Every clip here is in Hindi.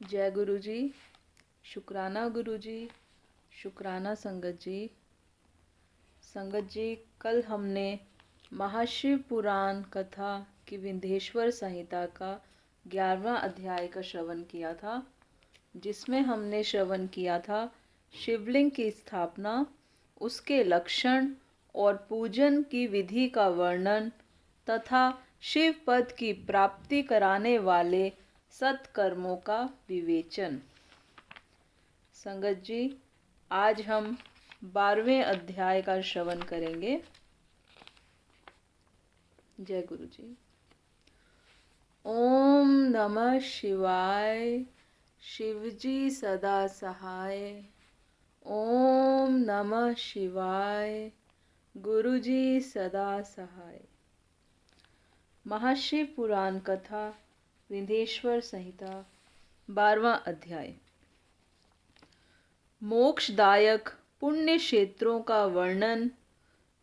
जय गुरु जी। शुक्राना गुरु जी। शुक्राना संगत जी। संगत जी, कल हमने महाशिव पुराण कथा की विंध्येश्वर संहिता का 11वां अध्याय का श्रवण किया था, जिसमें हमने श्रवण किया था शिवलिंग की स्थापना, उसके लक्षण और पूजन की विधि का वर्णन तथा शिव पद की प्राप्ति कराने वाले सत्कर्मों का विवेचन। संगत जी, आज हम 12वें अध्याय का श्रवण करेंगे। जय गुरु जी। ओम नमः शिवाय। शिवजी सदा सहाय। ओम नमः शिवाय। गुरुजी सदा सहाय। महाशिव पुराण कथा विंध्येश्वर संहिता 12वां अध्याय। मोक्षदायक पुण्य क्षेत्रों का वर्णन,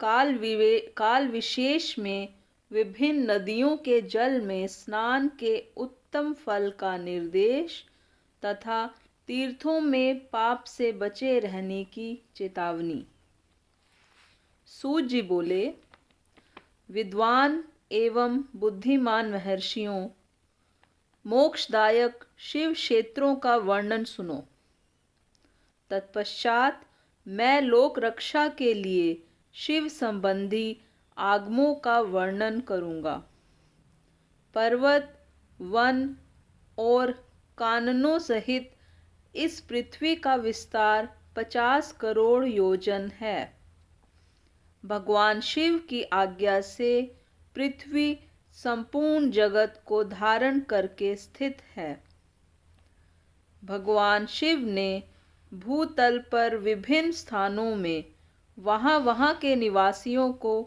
काल विशेष में विभिन्न नदियों के जल में स्नान के उत्तम फल का निर्देश तथा तीर्थों में पाप से बचे रहने की चेतावनी। सूत जी बोले, विद्वान एवं बुद्धिमान महर्षियों, मोक्षदायक शिव क्षेत्रों का वर्णन सुनो। तत्पश्चात मैं लोक रक्षा के लिए शिव संबंधी आगमों का वर्णन करूंगा। पर्वत, वन और काननों सहित इस पृथ्वी का विस्तार 50 करोड़ योजन है। भगवान शिव की आज्ञा से पृथ्वी संपूर्ण जगत को धारण करके स्थित है। भगवान शिव ने भूतल पर विभिन्न स्थानों में वहाँ के निवासियों को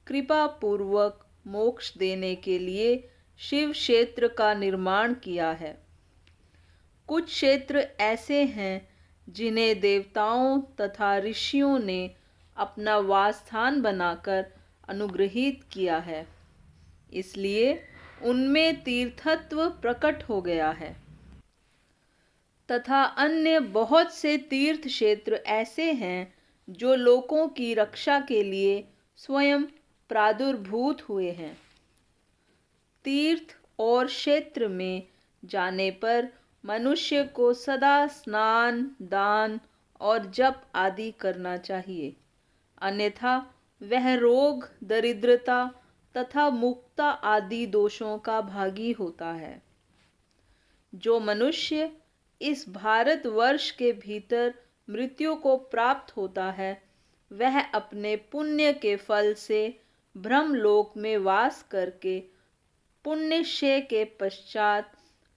कृपा पूर्वक मोक्ष देने के लिए शिव क्षेत्र का निर्माण किया है। कुछ क्षेत्र ऐसे हैं जिन्हें देवताओं तथा ऋषियों ने अपना वासस्थान बनाकर अनुग्रहित किया है, इसलिए उनमें तीर्थत्व प्रकट हो गया है। तथा अन्य बहुत से तीर्थ क्षेत्र ऐसे हैं जो लोगों की रक्षा के लिए स्वयं प्रादुर्भूत हुए हैं। तीर्थ और क्षेत्र में जाने पर मनुष्य को सदा स्नान, दान और जप आदि करना चाहिए, अन्यथा वह रोग, दरिद्रता तथा मुक्ता आदि दोषों का भागी होता है। जो मनुष्य इस भारतवर्ष के भीतर मृत्यु को प्राप्त होता है, वह अपने पुण्य के फल से ब्रह्मलोक में वास करके पुण्यक्षय के पश्चात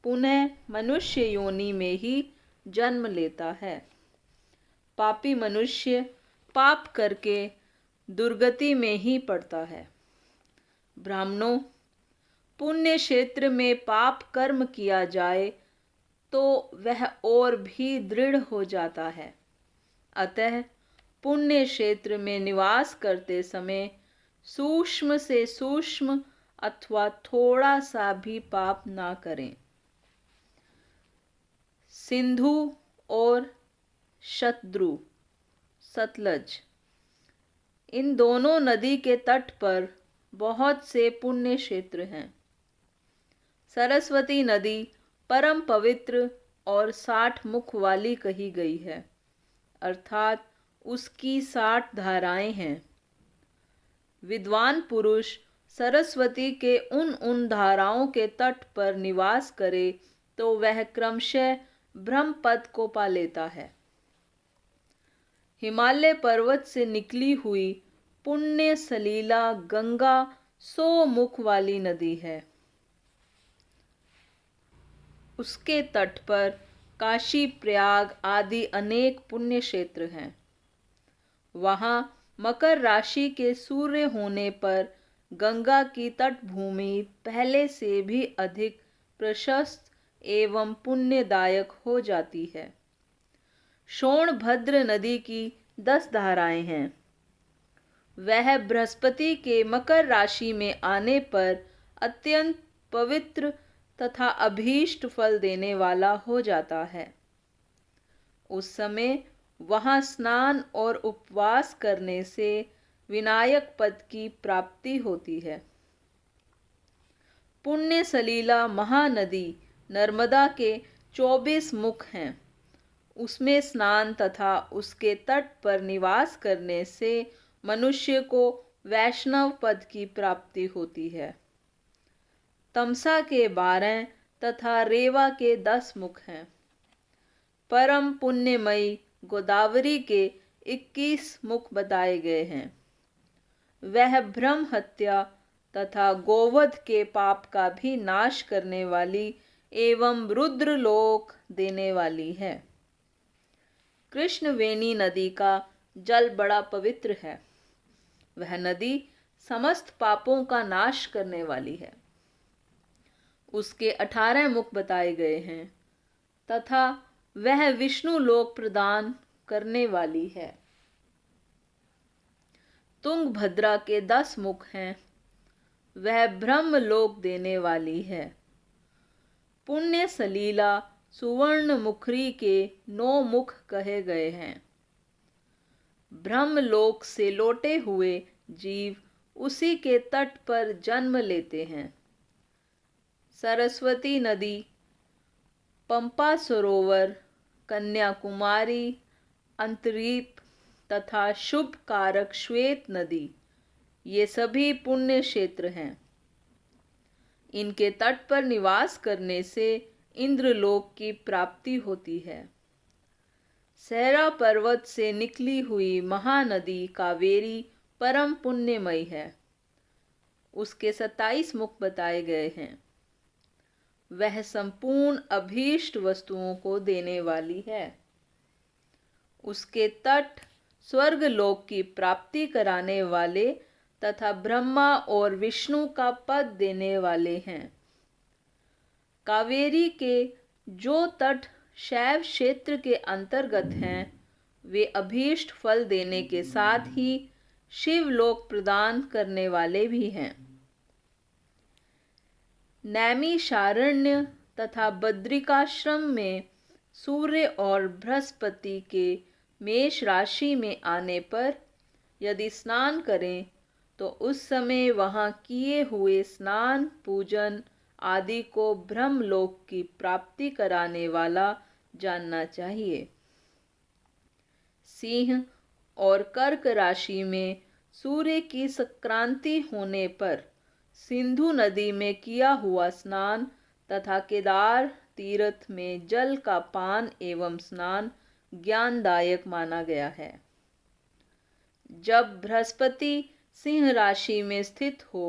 पुनः मनुष्य योनि में ही जन्म लेता है। पापी मनुष्य पाप करके दुर्गति में ही पड़ता है। ब्राह्मणों, पुण्य क्षेत्र में पाप कर्म किया जाए तो वह और भी दृढ़ हो जाता है। अतः पुण्य क्षेत्र में निवास करते समय सूक्ष्म से सूक्ष्म अथवा थोड़ा सा भी पाप ना करें। सिंधु और शतद्रु, सतलज, इन दोनों नदी के तट पर बहुत से पुण्य क्षेत्र हैं। सरस्वती नदी परम पवित्र और 60 मुख वाली कही गई है, अर्थात उसकी 60 धाराएं हैं। विद्वान पुरुष सरस्वती के उन धाराओं के तट पर निवास करे तो वह क्रमशः ब्रह्म पद को पा लेता है। हिमालय पर्वत से निकली हुई पुण्य सलीला गंगा 100 मुख वाली नदी है। उसके तट पर काशी, प्रयाग आदि अनेक पुण्य क्षेत्र हैं। वहाँ मकर राशि के सूर्य होने पर गंगा की तटभूमि पहले से भी अधिक प्रशस्त एवं पुण्यदायक हो जाती है। सोनभद्र नदी की 10 धाराएं हैं। वह बृहस्पति के मकर राशि में आने पर अत्यंत पवित्र तथा अभीष्ट फल देने वाला हो जाता है। उस समय वहाँ स्नान और उपवास करने से विनायक पद की प्राप्ति होती है। पुण्य सलीला महानदी नर्मदा के 24 मुख हैं। उसमें स्नान तथा उसके तट पर निवास करने से मनुष्य को वैष्णव पद की प्राप्ति होती है। तमसा के 12 तथा रेवा के 10 मुख हैं। परम पुण्यमयी गोदावरी के 21 मुख बताए गए हैं। वह ब्रह्म हत्या तथा गोवध के पाप का भी नाश करने वाली एवं रुद्रलोक देने वाली है। कृष्णवेणी नदी का जल बड़ा पवित्र है। वह नदी समस्त पापों का नाश करने वाली है। उसके 18 मुख बताए गए हैं तथा वह विष्णु लोक प्रदान करने वाली है। तुंगभद्रा के 10 मुख हैं। वह ब्रह्म लोक देने वाली है। पुण्य सलीला सुवर्ण मुखरी के 9 मुख कहे गए हैं। ब्रह्म लोक से लौटे हुए जीव उसी के तट पर जन्म लेते हैं। सरस्वती नदी, पंपा सरोवर, कन्याकुमारी, अंतरीप तथा शुभ कारक श्वेत नदी, ये सभी पुण्य क्षेत्र हैं। इनके तट पर निवास करने से इंद्रलोक की प्राप्ति होती है। सहरा पर्वत से निकली हुई महानदी कावेरी परम पुण्यमयी है। उसके 27 मुख बताए गए हैं। वह संपूर्ण अभीष्ट वस्तुओं को देने वाली है। उसके तट स्वर्ग लोक की प्राप्ति कराने वाले तथा ब्रह्मा और विष्णु का पद देने वाले हैं। कावेरी के जो तट शैव क्षेत्र के अंतर्गत हैं, वे अभीष्ट फल देने के साथ ही शिवलोक प्रदान करने वाले भी हैं। नैमिषारण्य तथा बद्रिकाश्रम में सूर्य और बृहस्पति के मेष राशि में आने पर यदि स्नान करें तो उस समय वहाँ किए हुए स्नान पूजन आदि को ब्रह्मलोक की प्राप्ति कराने वाला जानना चाहिए। सिंह और कर्क राशि में सूर्य की संक्रांति होने पर सिंधु नदी में किया हुआ स्नान तथा केदार तीर्थ में जल का पान एवं स्नान ज्ञानदायक माना गया है। जब बृहस्पति सिंह राशि में स्थित हो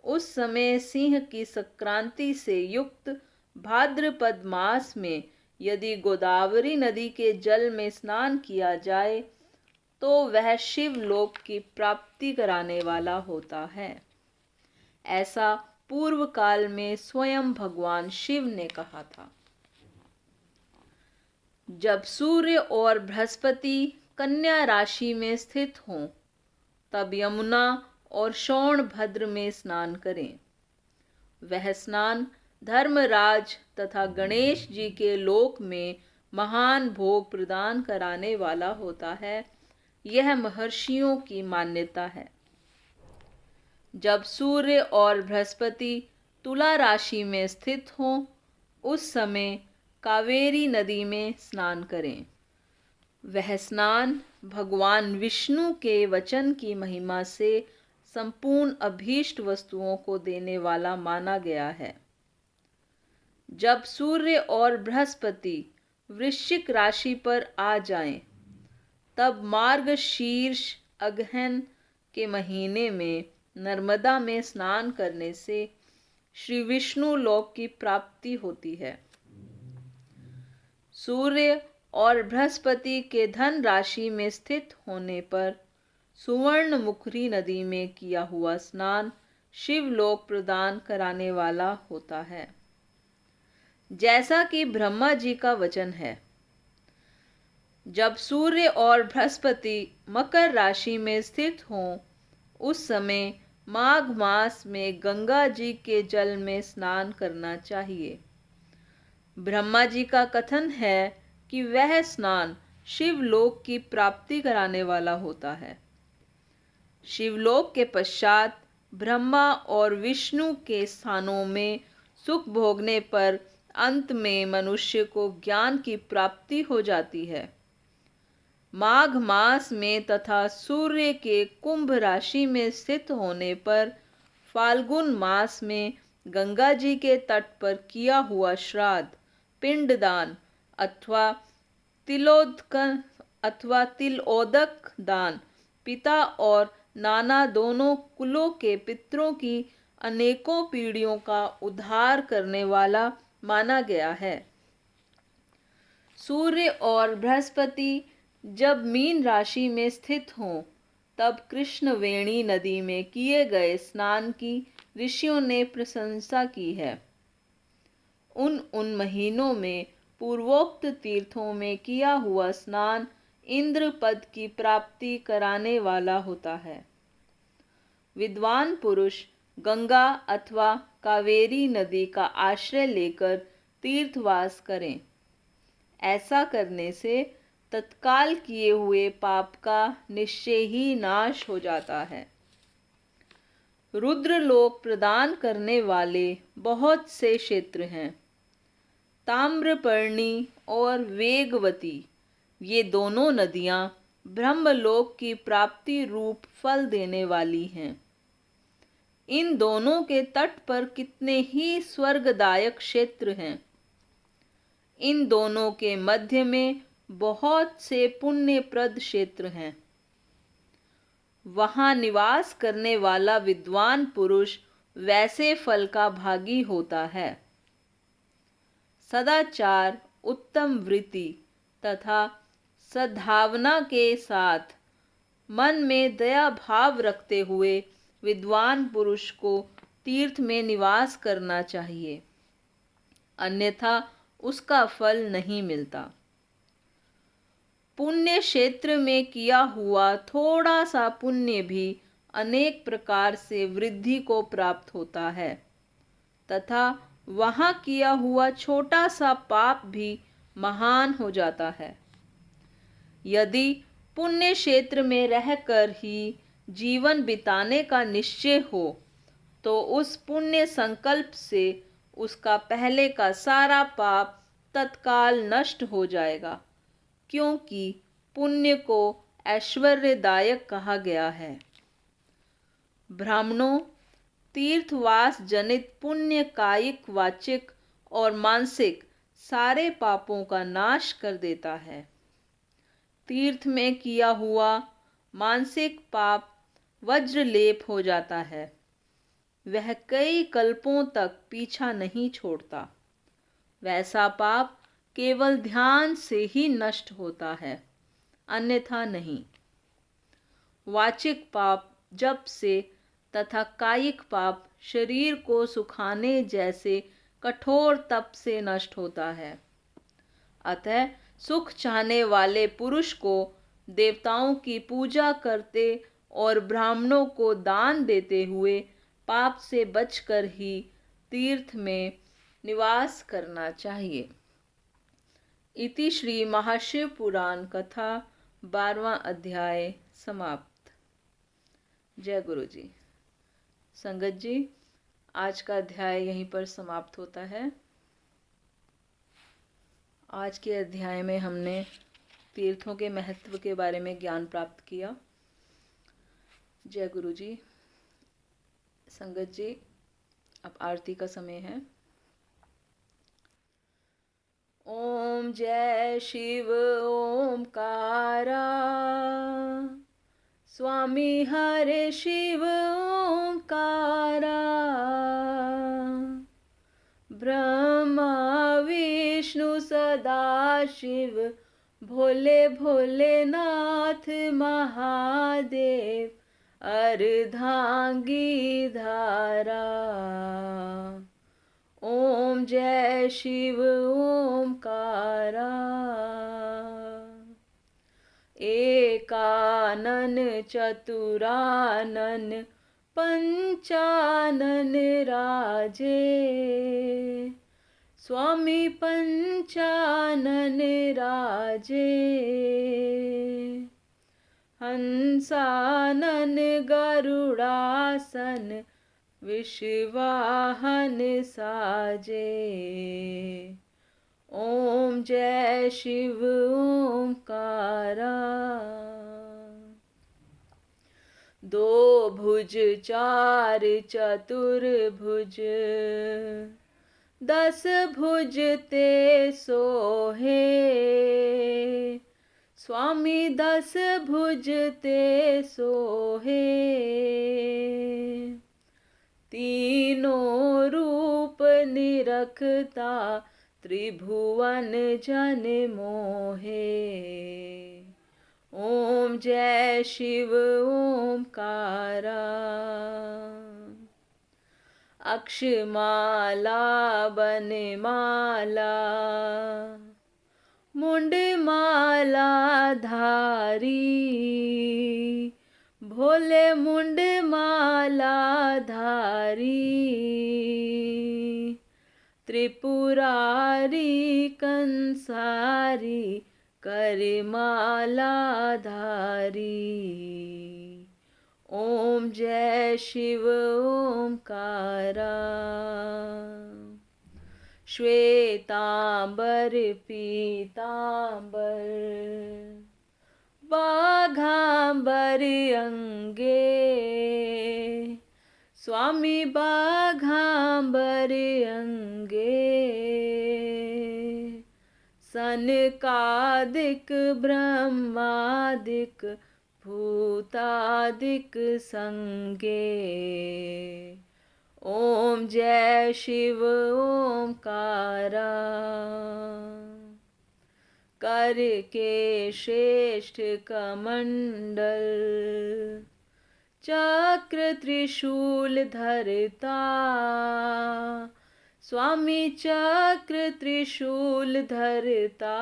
उस समय सिंह की संक्रांति से युक्त भाद्रपद मास में यदि गोदावरी नदी के जल में स्नान किया जाए तो वह शिवलोक की प्राप्ति कराने वाला होता है। ऐसा पूर्व काल में स्वयं भगवान शिव ने कहा था। जब सूर्य और बृहस्पति कन्या राशि में स्थित हों तब यमुना और शोणभद्र में स्नान करें। वह स्नान धर्मराज तथा गणेश जी के लोक में महान भोग प्रदान कराने वाला होता है। यह महर्षियों की मान्यता है। जब सूर्य और बृहस्पति तुला राशि में स्थित हों उस समय कावेरी नदी में स्नान करें। वह स्नान भगवान विष्णु के वचन की महिमा से संपूर्ण अभीष्ट वस्तुओं को देने वाला माना गया है। जब सूर्य और बृहस्पति वृश्चिक राशि पर आ जाएं, तब मार्गशीर्ष अगहन के महीने में नर्मदा में स्नान करने से श्री विष्णु लोक की प्राप्ति होती है। सूर्य और बृहस्पति के धन राशि में स्थित होने पर सुवर्ण मुखरी नदी में किया हुआ स्नान शिवलोक प्रदान कराने वाला होता है। जैसा कि ब्रह्मा जी का वचन है, जब सूर्य और बृहस्पति मकर राशि में स्थित हों उस समय माघ मास में गंगा जी के जल में स्नान करना चाहिए। ब्रह्मा जी का कथन है कि वह स्नान शिवलोक की प्राप्ति कराने वाला होता है। शिवलोक के पश्चात ब्रह्मा और विष्णु के स्थानों में सुख भोगने पर अंत में मनुष्य को ज्ञान की प्राप्ति हो जाती है। माघ मास में तथा सूर्य के कुंभ राशि में स्थित होने पर फाल्गुन मास में गंगा जी के तट पर किया हुआ श्राद्ध, पिंडदान अथवा तिलोदक दान पिता और नाना दोनों कुलों के पितरों की अनेकों पीढ़ियों का उद्धार करने वाला माना गया है। सूर्य और बृहस्पति जब मीन राशि में स्थित हों तब कृष्णवेणी नदी में किए गए स्नान की ऋषियों ने प्रशंसा की है। उन महीनों में पूर्वोक्त तीर्थों में किया हुआ स्नान इंद्र पद की प्राप्ति कराने वाला होता है। विद्वान पुरुष गंगा अथवा कावेरी नदी का आश्रय लेकर तीर्थवास करें। ऐसा करने से तत्काल किए हुए पाप का निश्चय ही नाश हो जाता है। रुद्रलोक प्रदान करने वाले बहुत से क्षेत्र हैं। ताम्रपर्णी और वेगवती ये दोनों नदियां ब्रह्मलोक की प्राप्ति रूप फल देने वाली हैं। इन दोनों के तट पर कितने ही स्वर्गदायक क्षेत्र हैं। इन दोनों के मध्य में बहुत से पुण्यप्रद क्षेत्र हैं। वहाँ निवास करने वाला विद्वान पुरुष वैसे फल का भागी होता है। सदाचार, उत्तम वृत्ति तथा सद्भावना के साथ मन में दया भाव रखते हुए विद्वान पुरुष को तीर्थ में निवास करना चाहिए, अन्यथा उसका फल नहीं मिलता। पुण्य क्षेत्र में किया हुआ थोड़ा सा पुण्य भी अनेक प्रकार से वृद्धि को प्राप्त होता है तथा वहाँ किया हुआ छोटा सा पाप भी महान हो जाता है। यदि पुण्य क्षेत्र में रहकर ही जीवन बिताने का निश्चय हो तो उस पुण्य संकल्प से उसका पहले का सारा पाप तत्काल नष्ट हो जाएगा, क्योंकि पुण्य को ऐश्वर्यदायक कहा गया है। ब्राह्मणों, तीर्थवास जनित पुण्य कायिक, वाचिक और मानसिक सारे पापों का नाश कर देता है। तीर्थ में किया हुआ मानसिक पाप वज्रलेप हो जाता है। वह कई कल्पों तक पीछा नहीं छोड़ता। वैसा पाप केवल ध्यान से ही नष्ट होता है, अन्यथा नहीं। वाचिक पाप जप से तथा कायिक पाप शरीर को सुखाने जैसे कठोर तप से नष्ट होता है। अतः सुख चाहने वाले पुरुष को देवताओं की पूजा करते और ब्राह्मणों को दान देते हुए पाप से बचकर ही तीर्थ में निवास करना चाहिए। इति श्री महाशिव पुराण कथा 12वां अध्याय समाप्त। जय गुरु जी। संगत जी, आज का अध्याय यहीं पर समाप्त होता है। आज के अध्याय में हमने तीर्थों के महत्व के बारे में ज्ञान प्राप्त किया। जय गुरु जी। संगत जी, अब आरती का समय है। ओम जय शिव ओमकारा, स्वामी हरे शिव ओमकारा, ब्रह्मा विष्णु सदा शिव, भोले भोलेनाथ महादेव, अर्धांगी धारा। ओम जय शिव ओमकारा, एकानन चतुरानन, पंचानन राजे, स्वामी पंचानन राजे। हंसानन गरुड़ासन, विश्वाहन साजे। ओम जय शिव ओमकारा। दो भुज चार चतुर्भुज, 10 भुज ते सोहे। स्वामी 10 भुज ते सोहे। तीनों रूप निरखता, त्रिभुवन जन मोहे। ओम जय शिव ओमकारा। अक्षमाला बनमाला, मुंडमाला धारी। भोले मुंडमाला धारी। त्रिपुरारी कंसारी, करमाला धारी। ओम जय शिव ओमकारा। श्वेतांबर पीतांबर, बाघांबर अंगे। स्वामी बाघांबर अंगे। सनकादिक ब्रह्मादिक, भूतादिक संगे। ओम जय शिव ओमकारा। कर के श्रेष्ठ कमंडल, चक्र त्रिशूल धरता। स्वामी चक्र त्रिशूल धरता।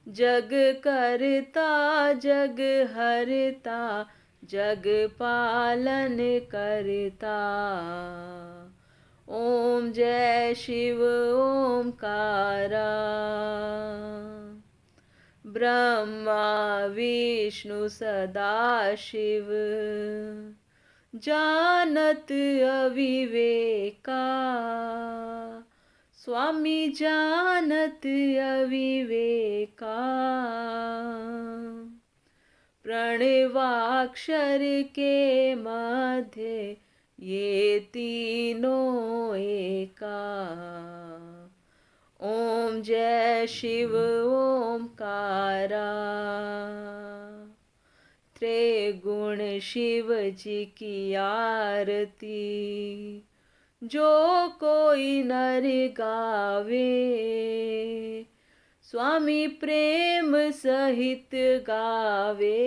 जग करता जग हरता, जग पालन करता। ओम जय शिव ओमकारा। ब्रह्मा विष्णु सदा शिव, जानत अविवेका। स्वामी जानत अविवेका। प्रणवाक्षर के मध्य, ये तीनों एका। ओम जय शिव ओमकारा। त्रिगुण शिव जी की आरती, जो कोई नर गावे। स्वामी प्रेम सहित गावे।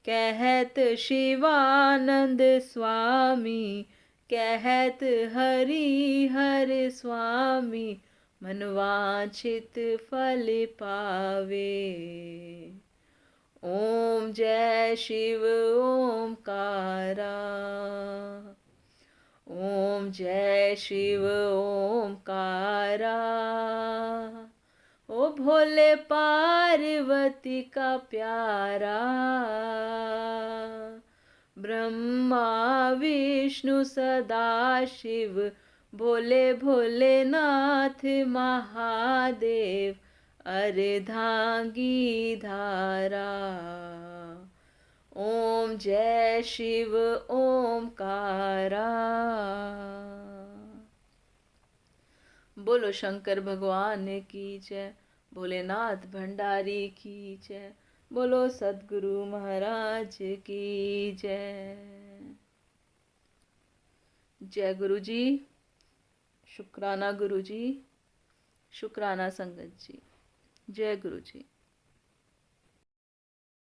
कहत शिवानंद स्वामी, कहत हरि हर स्वामी। मनवांछित फल पावे। ओम जय शिव ओमकारा। ओम जय शिव ओमकारा। ओ भोले पार्वती का प्यारा। ब्रह्मा विष्णु सदा शिव, भोले भोलेनाथ महादेव। अर्धांगी धारा। ओम जय शिव ओमकारा। बोलो शंकर भगवान की जय, भोलेनाथ भंडारी की जय। बोलो सद्गुरु महाराज की जय। जय गुरु जी, शुक्राना गुरु जी, शुक्राना संगत जी। जय गुरु जी।